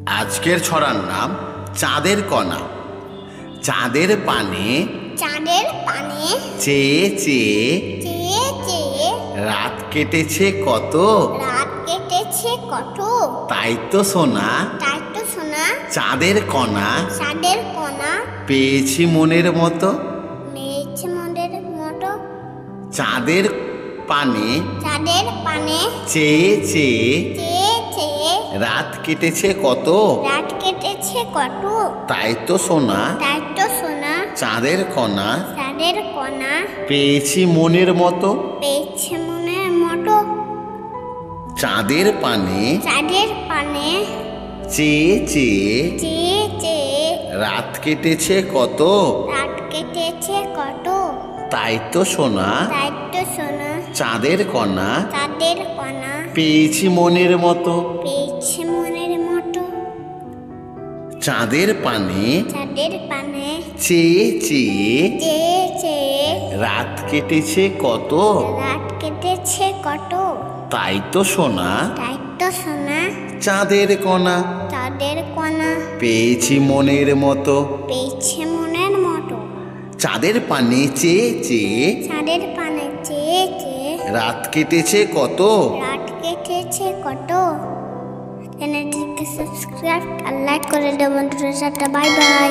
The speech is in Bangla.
আজকের ছড়ার নাম চাঁদের কণা। চাঁদের পানে চেয়ে চেয়ে রাত কেটেছে কত, তাই তো সোনা চাঁদের কণা পেয়েছি মনের মতো। চাঁদের পানে চেয়ে চেয়ে রাত কেটেছে কত, তাই তো সোনা চাঁদের কণা পেয়েছি মনের মতো। চাঁদের পানে চেয়ে চেয়ে রাত কেটেছে কত, তাই তো সোনা চাঁদের কণা পেয়েছি মনের মতো। চাঁদের পানে চেয়ে চেয়ে রাত কেটেছে কত, তাই তো সোনা চাঁদের কণা পেয়েছি মনের মতো। চাঁদের পানে চেয়ে চেয়ে রাত কেটেছে কত। চ্যানেলটিকে সাবস্ক্রাইব আর লাইক করে দেবেন। Bye bye.